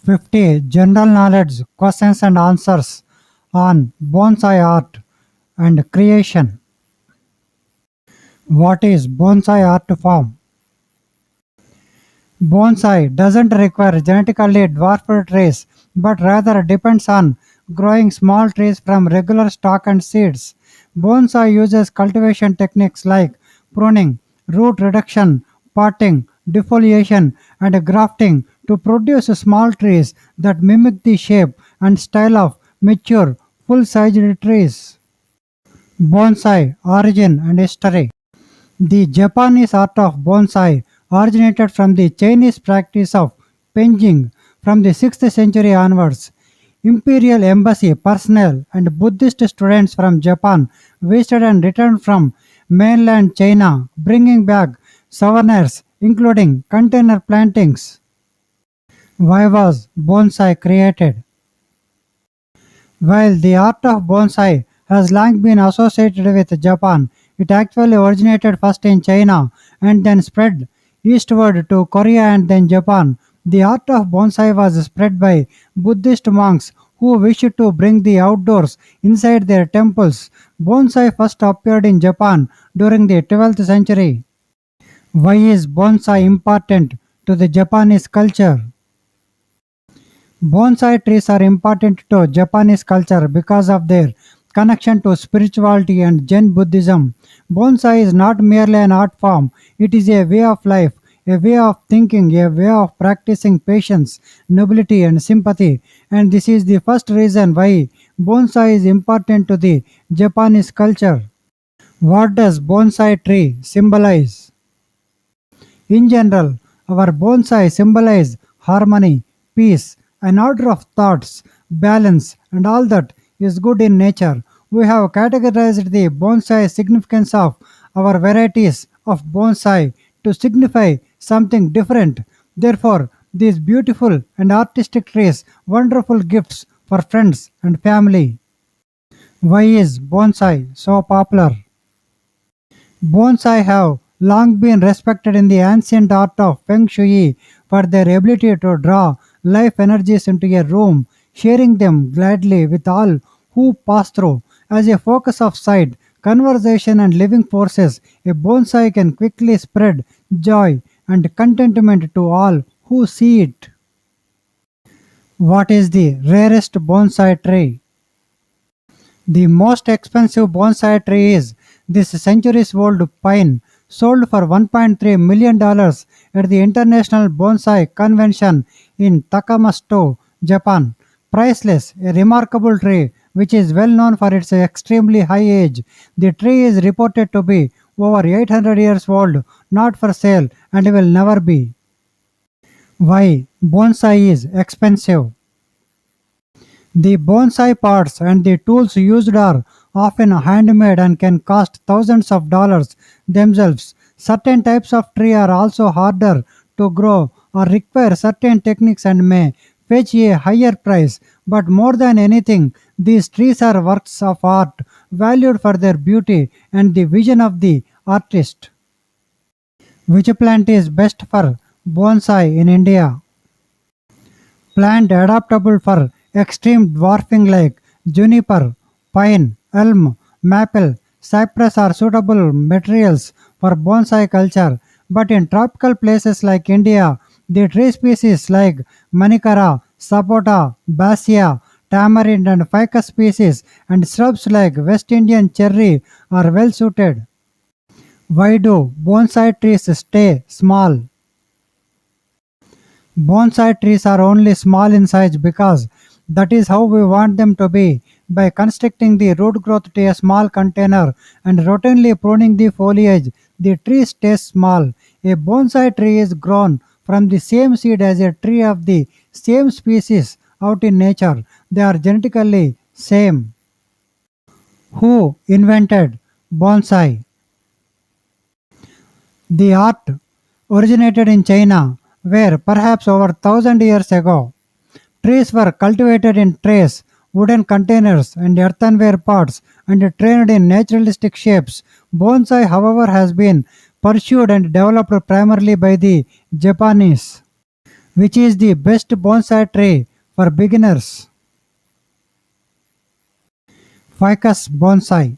50 general knowledge questions and answers on bonsai art and creation. What is bonsai art form? Bonsai doesn't require genetically dwarfed trees, but rather depends on growing small trees from regular stock and seeds. Bonsai uses cultivation techniques like pruning, root reduction, potting, defoliation, and grafting to produce small trees that mimic the shape and style of mature, full-sized trees. Bonsai origin and history. The Japanese art of bonsai originated from the Chinese practice of penjing from the 6th century onwards. Imperial embassy personnel and Buddhist students from Japan visited and returned from mainland China, bringing back souvenirs including container plantings. Why was bonsai created? While the art of bonsai has long been associated with Japan, it actually originated first in China and then spread eastward to Korea and then Japan. The art of bonsai was spread by Buddhist monks who wished to bring the outdoors inside their temples. Bonsai first appeared in Japan during the 12th century. Why is bonsai important to the Japanese culture? Bonsai trees are important to Japanese culture because of their connection to spirituality and Zen Buddhism. Bonsai is not merely an art form, it is a way of life, a way of thinking, a way of practicing patience, nobility, and sympathy. And this is the first reason why bonsai is important to the Japanese culture. What does bonsai tree symbolize? In general, our bonsai symbolize harmony, peace, an order of thoughts, balance, and all that is good in nature. We have categorized the bonsai significance of our varieties of bonsai to signify something different. Therefore, these beautiful and artistic trees, wonderful gifts for friends and family. Why is bonsai so popular? Bonsai have long been respected in the ancient art of Feng Shui for their ability to draw life energies into a room, sharing them gladly with all who pass through. As a focus of sight, conversation, and living forces, a bonsai can quickly spread joy and contentment to all who see it. What is the rarest bonsai tree? The most expensive bonsai tree is this centuries old pine, sold for $1.3 million at the International Bonsai Convention in Takamatsu, Japan. Priceless, a remarkable tree which is well known for its extremely high age. The tree is reported to be over 800 years old, not for sale, and will never be. Why bonsai is expensive? The bonsai pots and the tools used are often handmade and can cost thousands of dollars themselves. Certain types of tree are also harder to grow or require certain techniques and may fetch a higher price. But more than anything, these trees are works of art valued for their beauty and the vision of the artist. Which plant is best for bonsai in India? Plant adaptable for extreme dwarfing like juniper, pine, elm, maple, cypress are suitable materials for bonsai culture. But in tropical places like India, the tree species like manikara, sapota, basia, tamarind and ficus species and shrubs like West Indian cherry are well suited. Why do bonsai trees stay small? Bonsai trees are only small in size because that is how we want them to be. By constricting the root growth to a small container and routinely pruning the foliage, the tree stays small. A bonsai tree is grown from the same seed as a tree of the same species out in nature. They are genetically same. Who invented bonsai? The art originated in China, where perhaps over 1,000 years ago, trees were cultivated in trays, wooden containers, and earthenware pots and trained in naturalistic shapes. Bonsai, however, has been pursued and developed primarily by the Japanese. Which is the best bonsai tree for beginners? Ficus bonsai.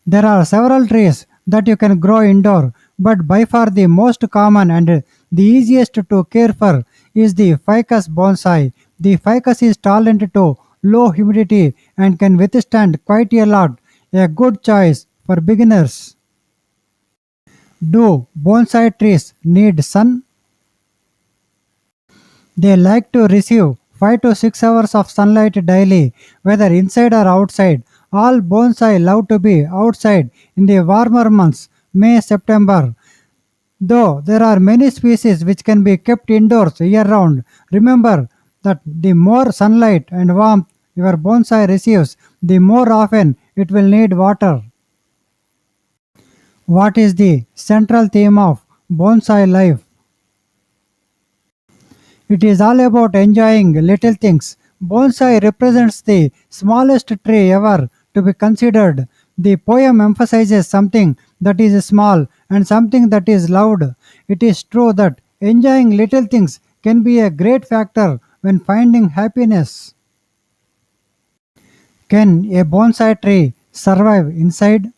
There are several trees that you can grow indoor, but by far the most common and the easiest to care for is the ficus bonsai. The ficus is tolerant to low humidity and can withstand quite a lot. A good choice for beginners. Do bonsai trees need sun? They like to receive 5 to 6 hours of sunlight daily, whether inside or outside. All bonsai love to be outside in the warmer months, May, September. Though there are many species which can be kept indoors year round, remember that the more sunlight and warmth your bonsai receives, the more often it will need water. What is the central theme of bonsai life? It is all about enjoying little things. Bonsai represents the smallest tree ever to be considered. The poem emphasizes something that is small and something that is loud. It is true that enjoying little things can be a great factor when finding happiness. Can a bonsai tree survive inside?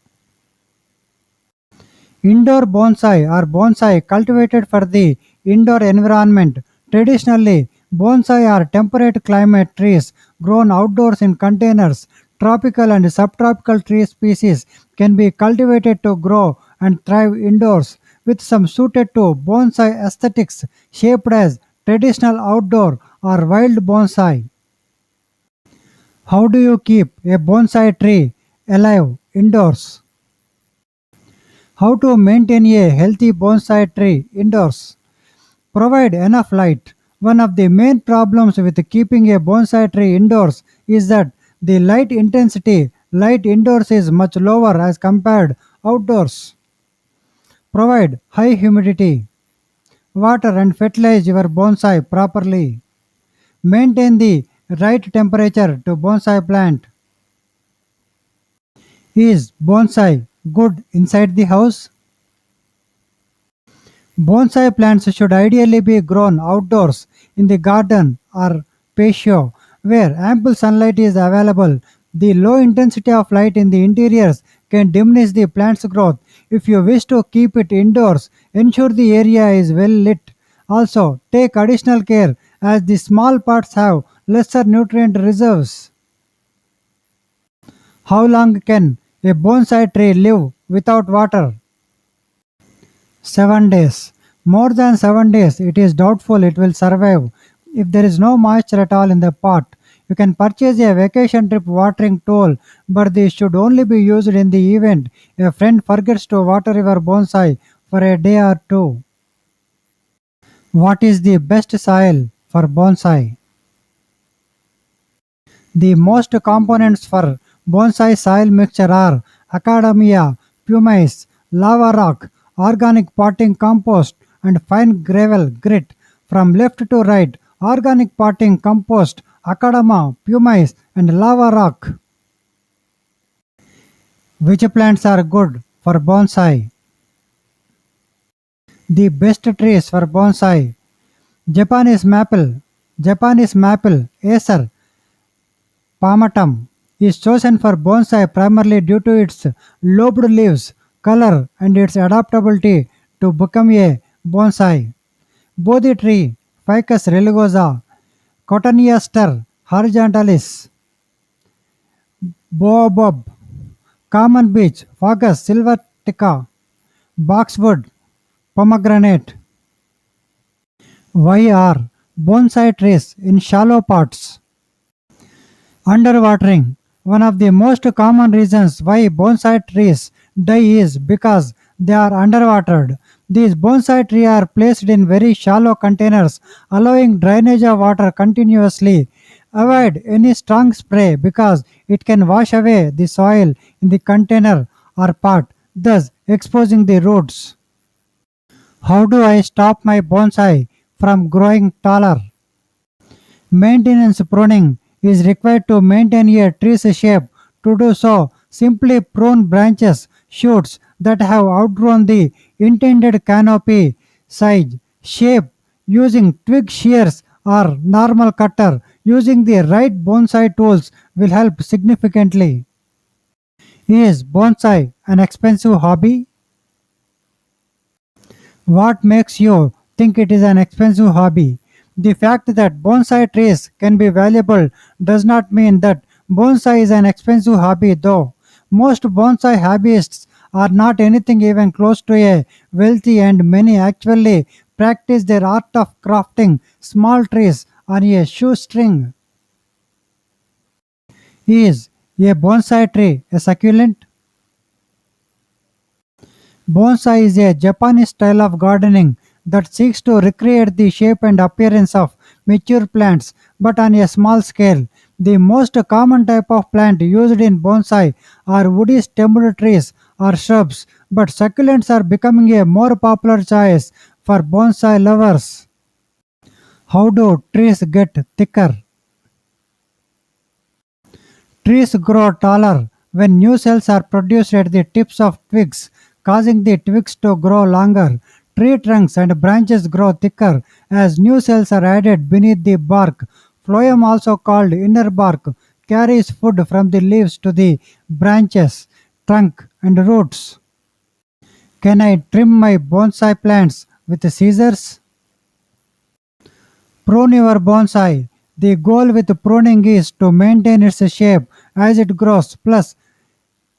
Indoor bonsai or bonsai cultivated for the indoor environment. Traditionally, bonsai are temperate climate trees grown outdoors in containers. Tropical and subtropical tree species can be cultivated to grow and thrive indoors, with some suited to bonsai aesthetics shaped as traditional outdoor or wild bonsai. How do you keep a bonsai tree alive indoors? How to maintain a healthy bonsai tree indoors? Provide enough light. One of the main problems with keeping a bonsai tree indoors is that the light intensity light indoors is much lower as compared outdoors. Provide high humidity. Water and fertilize your bonsai properly. Maintain the right temperature to bonsai plant. Is bonsai good inside the house? Bonsai plants should ideally be grown outdoors in the garden or patio where ample sunlight is available. The low intensity of light in the interiors can diminish the plant's growth. If you wish to keep it indoors, ensure the area is well lit. Also, take additional care as the small parts have lesser nutrient reserves. How long can a bonsai tree live without water? 7 days. More than 7 days, it is doubtful it will survive. If there is no moisture at all in the pot, you can purchase a vacation trip watering tool, but this should only be used in the event a friend forgets to water your bonsai for a day or two. What is the best soil for bonsai? The most components for bonsai soil mixture are academia, pumice, lava rock, organic potting compost, and fine gravel grit. From left to right, organic potting compost, academia, pumice, and lava rock. Which plants are good for bonsai? The best trees for bonsai: Japanese maple, Acer, Palmatum is chosen for bonsai primarily due to its lobed leaves, color, and its adaptability to become a bonsai. Bodhi tree, Ficus religosa, Cotoneaster horizontalis, baobab, common beech, Fagus sylvatica, boxwood, pomegranate. Why are bonsai trees in shallow pots? Underwatering. One of the most common reasons why bonsai trees die is because they are underwatered. These bonsai trees are placed in very shallow containers, allowing drainage of water continuously. Avoid any strong spray because it can wash away the soil in the container or pot, thus exposing the roots. How do I stop my bonsai from growing taller? Maintenance pruning is required to maintain a tree's shape. To do so, simply prune branches, shoots that have outgrown the intended canopy size, shape. Using twig shears or normal cutter, using the right bonsai tools will help significantly. Is bonsai an expensive hobby? What makes you think it is an expensive hobby? The fact that bonsai trees can be valuable does not mean that bonsai is an expensive hobby, though. Most bonsai hobbyists are not anything even close to a wealthy, and many actually practice their art of crafting small trees on a shoestring. Is a bonsai tree a succulent? Bonsai is a Japanese style of gardening that seeks to recreate the shape and appearance of mature plants but on a small scale. The most common type of plant used in bonsai are woody stemmed trees or shrubs, but succulents are becoming a more popular choice for bonsai lovers. How do trees get thicker? Trees grow taller when new cells are produced at the tips of twigs, causing the twigs to grow longer. Tree trunks and branches grow thicker as new cells are added beneath the bark. Phloem, also called inner bark, carries food from the leaves to the branches, trunk, and roots. Can I trim my bonsai plants with scissors? Prune your bonsai. The goal with pruning is to maintain its shape as it grows. Plus,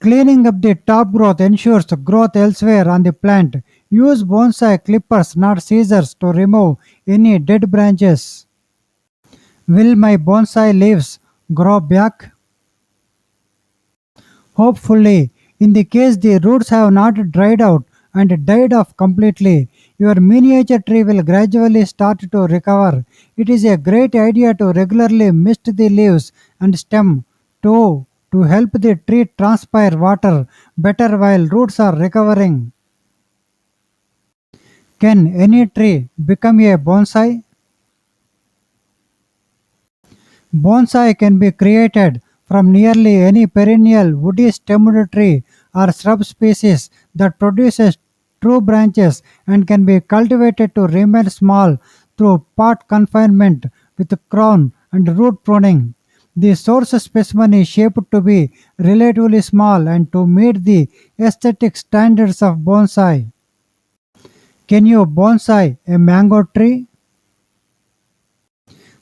cleaning up the top growth ensures growth elsewhere on the plant. Use bonsai clippers, not scissors, to remove any dead branches. Will my bonsai leaves grow back? Hopefully, in the case the roots have not dried out and died off completely, your miniature tree will gradually start to recover. It is a great idea to regularly mist the leaves and stem to help the tree transpire water better while roots are recovering. Can any tree become a bonsai? Bonsai can be created from nearly any perennial woody stemmed tree or shrub species that produces true branches and can be cultivated to remain small through pot confinement with crown and root pruning. The source specimen is shaped to be relatively small and to meet the aesthetic standards of bonsai. Can you bonsai a mango tree?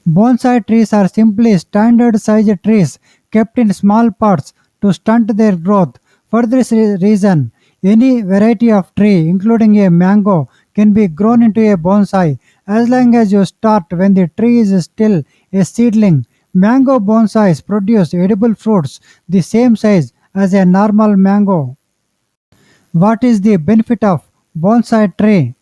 Bonsai trees are simply standard sized trees kept in small pots to stunt their growth. For this reason, any variety of tree, including a mango, can be grown into a bonsai as long as you start when the tree is still a seedling. Mango bonsais produce edible fruits the same size as a normal mango. What is the benefit of bonsai tree?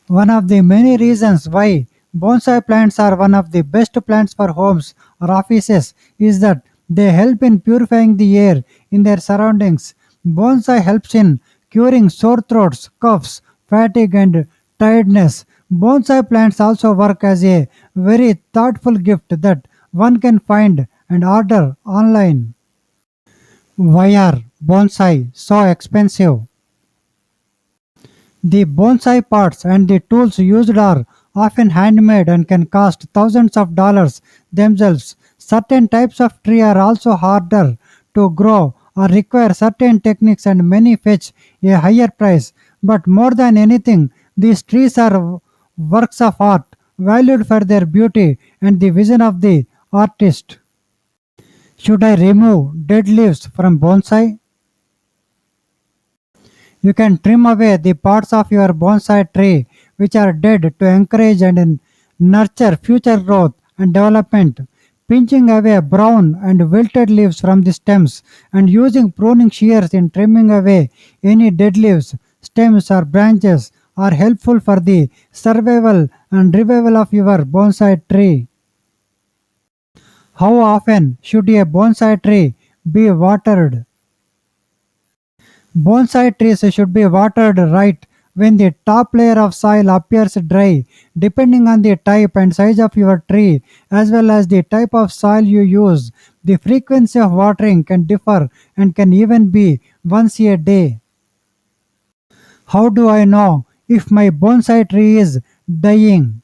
One of the many reasons why bonsai plants are one of the best plants for homes or offices is that they help in purifying the air in their surroundings. Bonsai helps in curing sore throats, coughs, fatigue, and tiredness. Bonsai plants also work as a very thoughtful gift that one can find and order online. Why are bonsai so expensive? The bonsai pots and the tools used are often handmade and can cost thousands of dollars themselves. Certain types of tree are also harder to grow or require certain techniques and many fetch a higher price. But more than anything, these trees are works of art valued for their beauty and the vision of the artist. Should I remove dead leaves from bonsai? You can trim away the parts of your bonsai tree which are dead to encourage and nurture future growth and development. Pinching away brown and wilted leaves from the stems and using pruning shears in trimming away any dead leaves, stems, or branches are helpful for the survival and revival of your bonsai tree. How often should a bonsai tree be watered? Bonsai trees should be watered right when the top layer of soil appears dry, depending on the type and size of your tree, as well as the type of soil you use. The frequency of watering can differ and can even be once a day. How do I know if my bonsai tree is dying.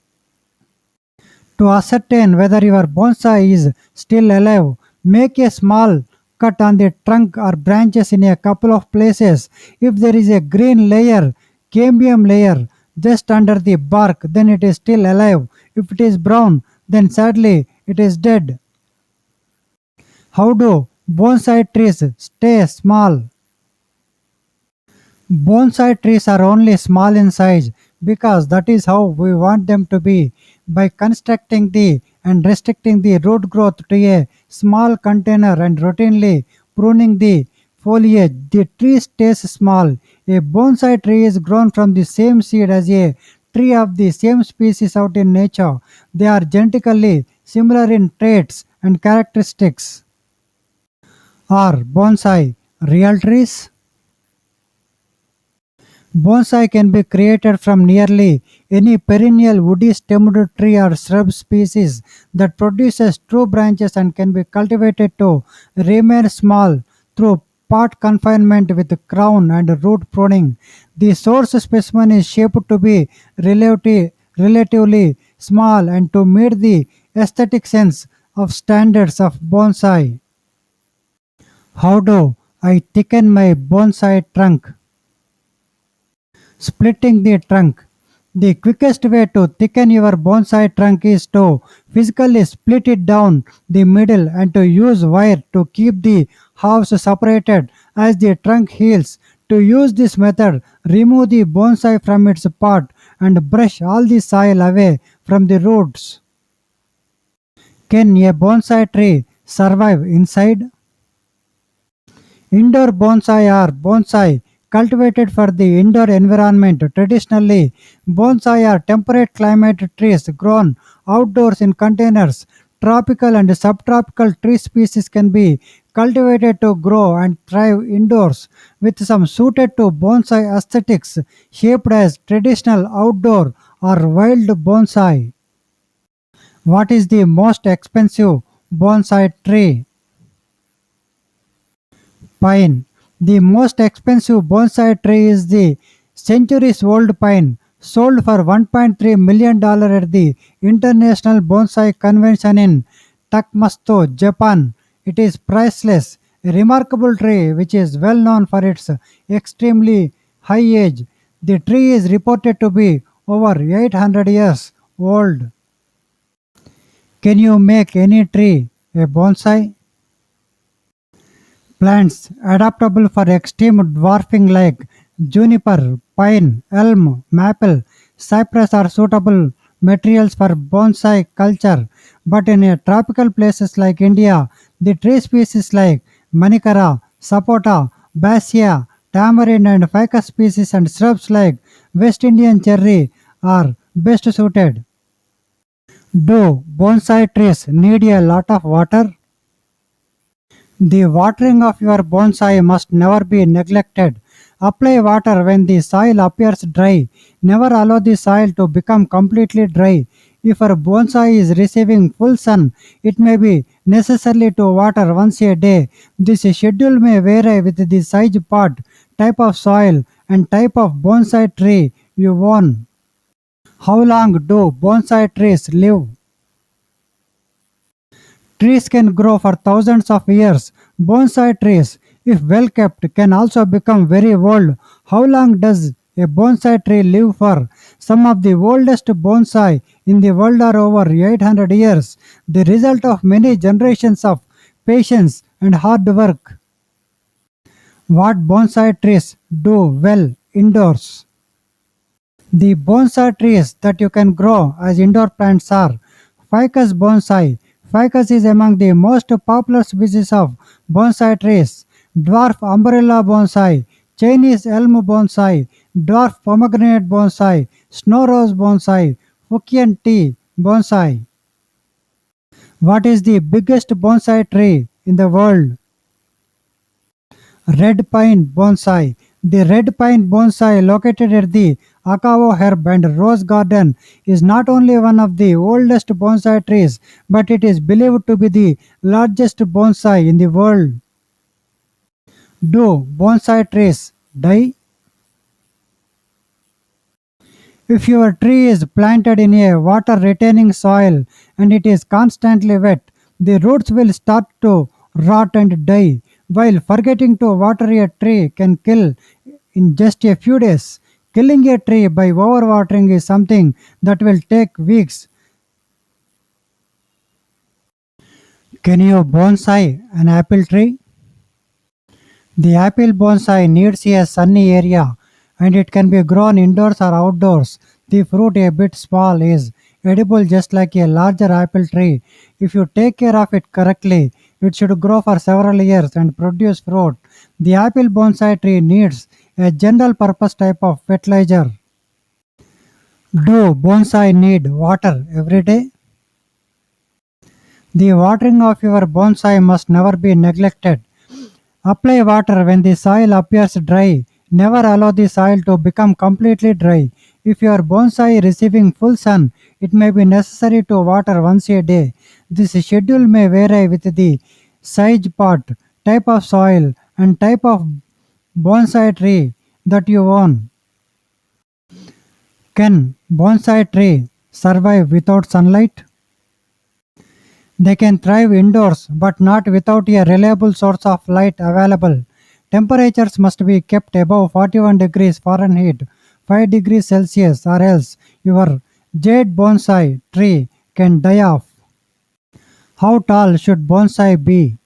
To ascertain whether your bonsai is still alive, make a small cut on the trunk or branches in a couple of places. If there is a green layer, cambium layer, just under the bark, then it is still alive. If it is brown, then sadly it is dead. How do bonsai trees stay small? Bonsai trees are only small in size because that is how we want them to be. By constructing the and restricting the root growth to a small container and routinely pruning the foliage, the tree stays small. A bonsai tree is grown from the same seed as a tree of the same species out in nature. They are genetically similar in traits and characteristics. Are bonsai real trees? Bonsai can be created from nearly any perennial woody stemmed tree or shrub species that produces true branches and can be cultivated to remain small through pot confinement with crown and root pruning. The source specimen is shaped to be relatively small and to meet the aesthetic sense of standards of bonsai. How do I thicken my bonsai trunk? Splitting the trunk. The quickest way to thicken your bonsai trunk is to physically split it down the middle and to use wire to keep the halves separated as the trunk heals. To use this method, remove the bonsai from its pot and brush all the soil away from the roots. Can a bonsai tree survive inside? Indoor bonsai are bonsai cultivated for the indoor environment. Traditionally, bonsai are temperate climate trees grown outdoors in containers. Tropical and subtropical tree species can be cultivated to grow and thrive indoors, with some suited to bonsai aesthetics, shaped as traditional outdoor or wild bonsai. What is the most expensive bonsai tree? Pine. The most expensive bonsai tree is the centuries old pine, sold for $1.3 million at the International Bonsai Convention in Takamasto, Japan. It is priceless, a remarkable tree which is well known for its extremely high age. The tree is reported to be over 800 years old. Can you make any tree a bonsai? Plants adaptable for extreme dwarfing like juniper, pine, elm, maple, cypress are suitable materials for bonsai culture, but in tropical places like India, the tree species like manikara, sapota, basia, tamarind and ficus species and shrubs like West Indian cherry are best suited. Do bonsai trees need a lot of water? The watering of your bonsai must never be neglected. Apply water when the soil appears dry. Never allow the soil to become completely dry. If your bonsai is receiving full sun, it may be necessary to water once a day. This schedule may vary with the size pot, type of soil, and type of bonsai tree you own. How long do bonsai trees live? Trees can grow for thousands of years. Bonsai trees, if well kept, can also become very old. How long does a bonsai tree live for? Some of the oldest bonsai in the world are over 800 years, the result of many generations of patience and hard work. What bonsai trees do well indoors? The bonsai trees that you can grow as indoor plants are ficus bonsai. Ficus is among the most popular species of bonsai trees. Dwarf umbrella bonsai, Chinese elm bonsai, dwarf pomegranate bonsai, snow rose bonsai, Fukian tea bonsai. What is the biggest bonsai tree in the world? Red pine bonsai. The red pine bonsai located at the Akao Herb and Rose Garden is not only one of the oldest bonsai trees, but it is believed to be the largest bonsai in the world. Do bonsai trees die? If your tree is planted in a water retaining soil and it is constantly wet, the roots will start to rot and die, while forgetting to water a tree can kill in just a few days. Killing a tree by overwatering is something that will take weeks. Can you bonsai an apple tree? The apple bonsai needs a sunny area and it can be grown indoors or outdoors. The fruit, a bit small, is edible just like a larger apple tree. If you take care of it correctly, it should grow for several years and produce fruit. The apple bonsai tree needs a general purpose type of fertilizer. Do bonsai need water every day? The watering of your bonsai must never be neglected. Apply water when the soil appears dry. Never allow the soil to become completely dry. If your bonsai is receiving full sun, it may be necessary to water once a day. This schedule may vary with the size pot, type of soil, and type of bonsai tree that you own. Can bonsai tree survive without sunlight? They can thrive indoors, but not without a reliable source of light available. Temperatures must be kept above 41 degrees Fahrenheit, 5 degrees Celsius, or else your jade bonsai tree can die off. How tall should bonsai be?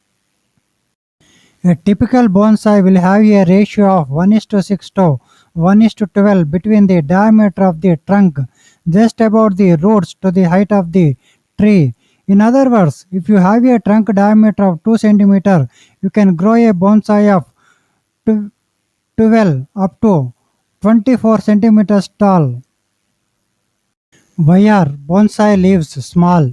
A typical bonsai will have a ratio of 1 is to 6 to 1 is to 12 between the diameter of the trunk, just about the roots to the height of the tree. In other words, if you have a trunk diameter of 2 cm, you can grow a bonsai of 12 up to 24 centimeters tall. Why are bonsai leaves small?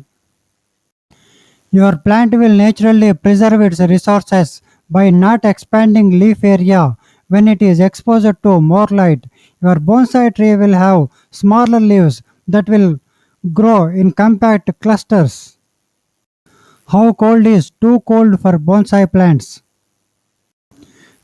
Your plant will naturally preserve its resources by not expanding leaf area when it is exposed to more light. Your bonsai tree will have smaller leaves that will grow in compact clusters. How cold is too cold for bonsai plants?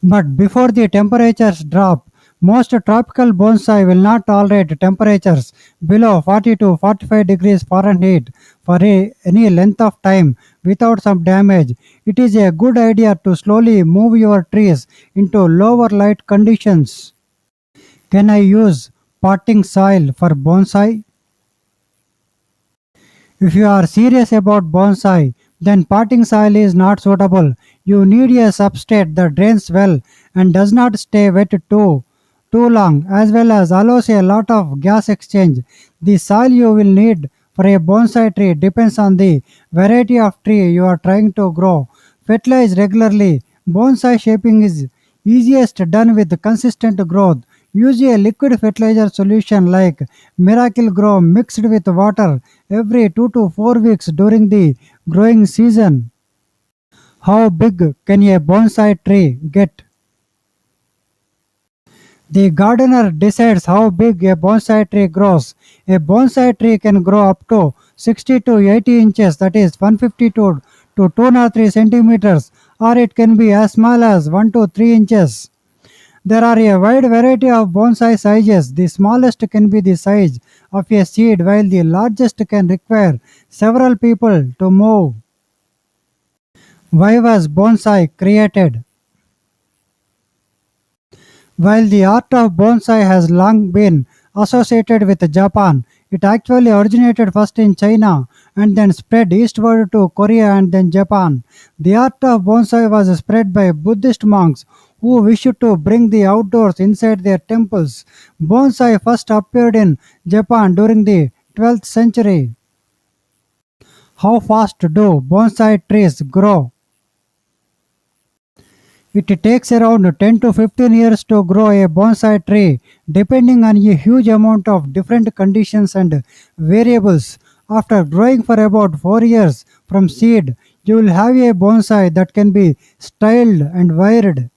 But before the temperatures drop, most tropical bonsai will not tolerate temperatures below 40 to 45 degrees Fahrenheit for any length of time without some damage. It is a good idea to slowly move your trees into lower light conditions. Can I use potting soil for bonsai? If you are serious about bonsai, then potting soil is not suitable. You need a substrate that drains well and does not stay wet too long, as well as allows a lot of gas exchange. The soil you will need for a bonsai tree depends on the variety of tree you are trying to grow. Fertilize regularly. Bonsai shaping is easiest done with consistent growth. Use a liquid fertilizer solution like Miracle Grow mixed with water every 2 to 4 weeks during the growing season. How big can a bonsai tree get? The gardener decides how big a bonsai tree grows. A bonsai tree can grow up to 60 to 80 inches, that is 152 to 203 centimeters, or it can be as small as 1 to 3 inches. There are a wide variety of bonsai sizes. The smallest can be the size of a seed, while the largest can require several people to move. Why was bonsai created? While the art of bonsai has long been associated with Japan, it actually originated first in China and then spread eastward to Korea and then Japan. The art of bonsai was spread by Buddhist monks who wished to bring the outdoors inside their temples. Bonsai first appeared in Japan during the 12th century. How fast do bonsai trees grow? It takes around 10 to 15 years to grow a bonsai tree, depending on a huge amount of different conditions and variables. After growing for about 4 years from seed, you will have a bonsai that can be styled and wired.